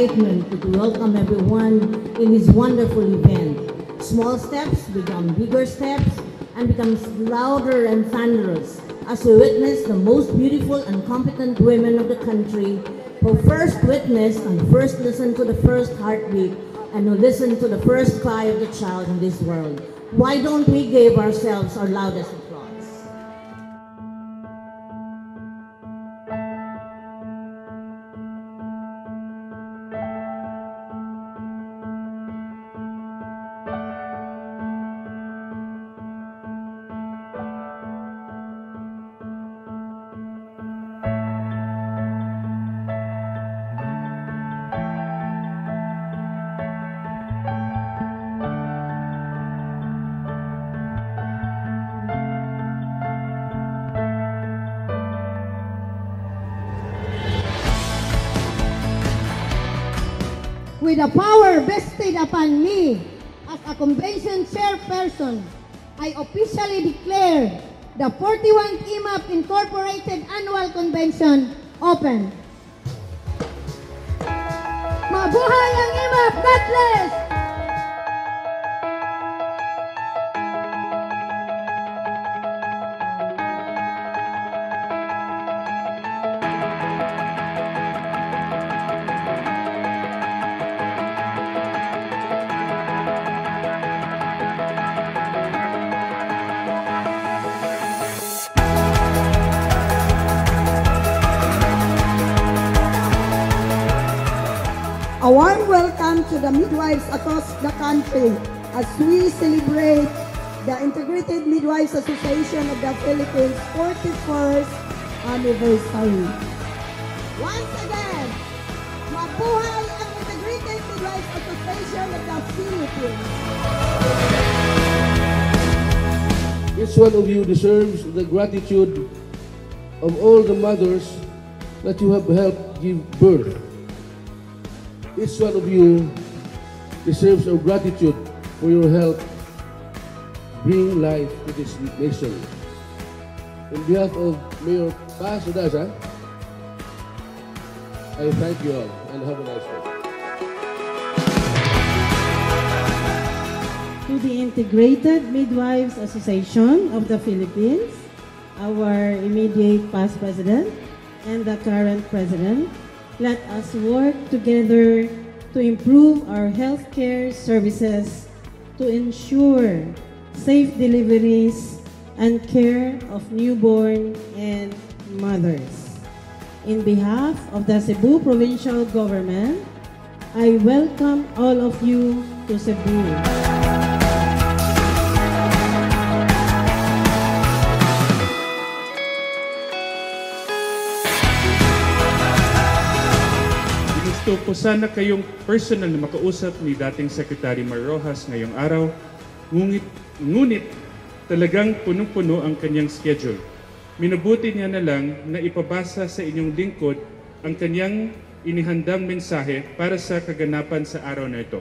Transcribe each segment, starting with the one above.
excitement to welcome everyone in this wonderful event. Small steps become bigger steps and becomes louder and thunderous as we witness the most beautiful and competent women of the country who first witnessed and first listened to the first heartbeat and who listened to the first cry of the child in this world. Why don't we give ourselves our loudest applause? With the power vested upon me as a convention chairperson, I officially declare the 41st IMAP Incorporated Annual Convention open. Mabuhay ang IMAP! God bless! A warm welcome to the midwives across the country as we celebrate the Integrated Midwives Association of the Philippines 41st anniversary. Once again, mabuhay ang Integrated Midwives Association of the Philippines. Each one of you deserves the gratitude of all the mothers that you have helped give birth. Each one of you deserves our gratitude for your help bring life to this nation. On behalf of Mayor Paz Odasa, I thank you all and have a nice day. To the Integrated Midwives Association of the Philippines, our immediate past president and the current president, let us work together to improve our healthcare services to ensure safe deliveries and care of newborn and mothers. In behalf of the Cebu Provincial Government, I welcome all of you to Cebu. Gusto ko sana kayong personal na makausap ni dating Secretary Mar Rojas ngayong araw, ngunit talagang punong-puno ang kanyang schedule. Minabuti niya na lang na ipabasa sa inyong lingkod ang kanyang inihandang mensahe para sa kaganapan sa araw na ito.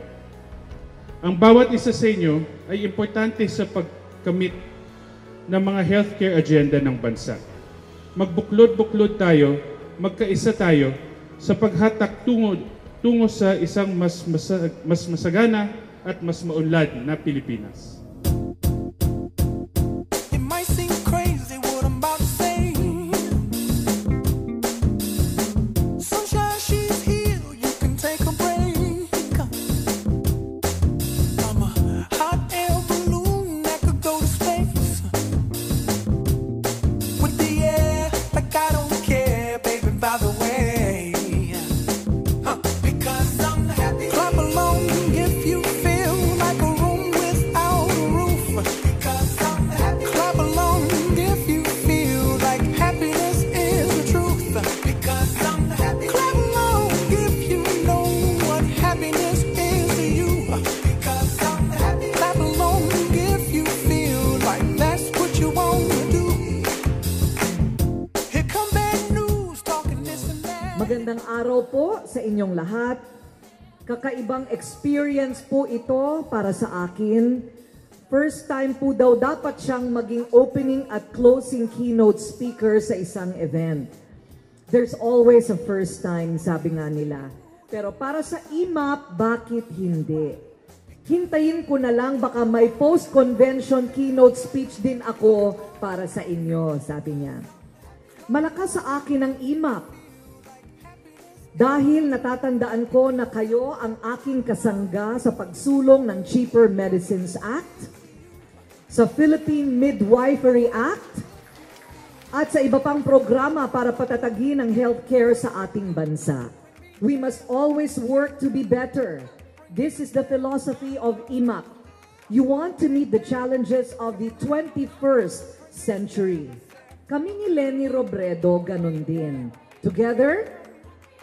Ang bawat isa sa inyo ay importante sa pagkamit ng mga healthcare agenda ng bansa. Magbuklod-buklod tayo, magkaisa tayo, sa paghatak tungo sa isang mas masagana at mas maunlad na Pilipinas. Magandang araw po sa inyong lahat. Kakaibang experience po ito para sa akin. First time po daw dapat siyang maging opening at closing keynote speaker sa isang event. There's always a first time, sabi nga nila. Pero para sa IMAP, bakit hindi? Hintayin ko na lang, baka may post-convention keynote speech din ako para sa inyo, sabi niya. Malakas sa akin ang IMAP. Dahil natatandaan ko na kayo ang aking kasangga sa pagsulong ng Cheaper Medicines Act, sa Philippine Midwifery Act, at sa iba pang programa para patatagin ang healthcare sa ating bansa. We must always work to be better. This is the philosophy of IMAP. You want to meet the challenges of the 21st century. Kami ni Leni Robredo, ganun din. Together,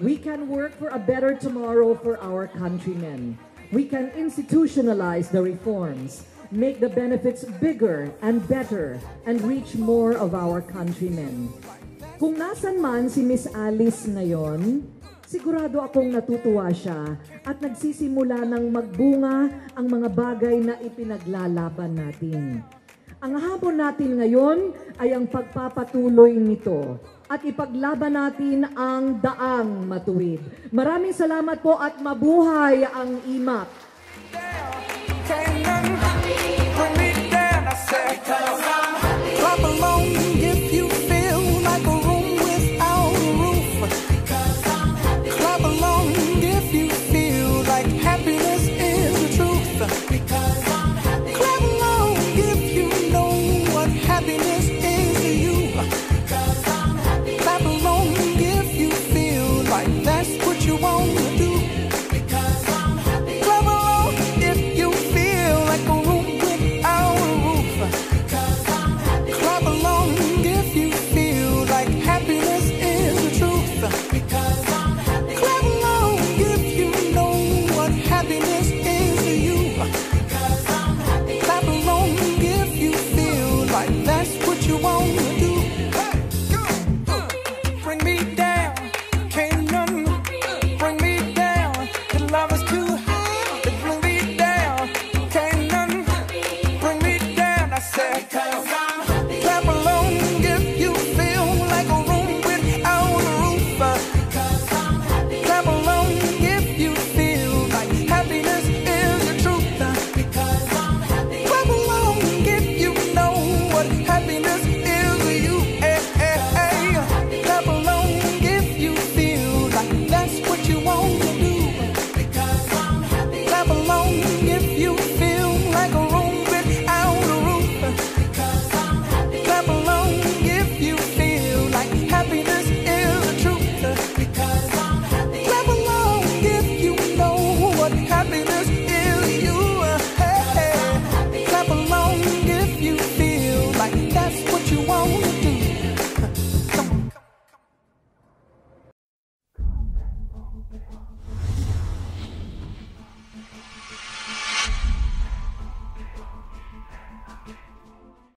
we can work for a better tomorrow for our countrymen. We can institutionalize the reforms, make the benefits bigger and better, and reach more of our countrymen. Kung nasan man si Miss Alice ngayon, sigurado akong natutuwa siya at nagsisimula ng magbunga ang mga bagay na ipinaglalaban natin. Ang hamon natin ngayon ay ang pagpapatuloy nito at ipaglaban natin ang daang matuwid. Maraming salamat po at mabuhay ang IMAP!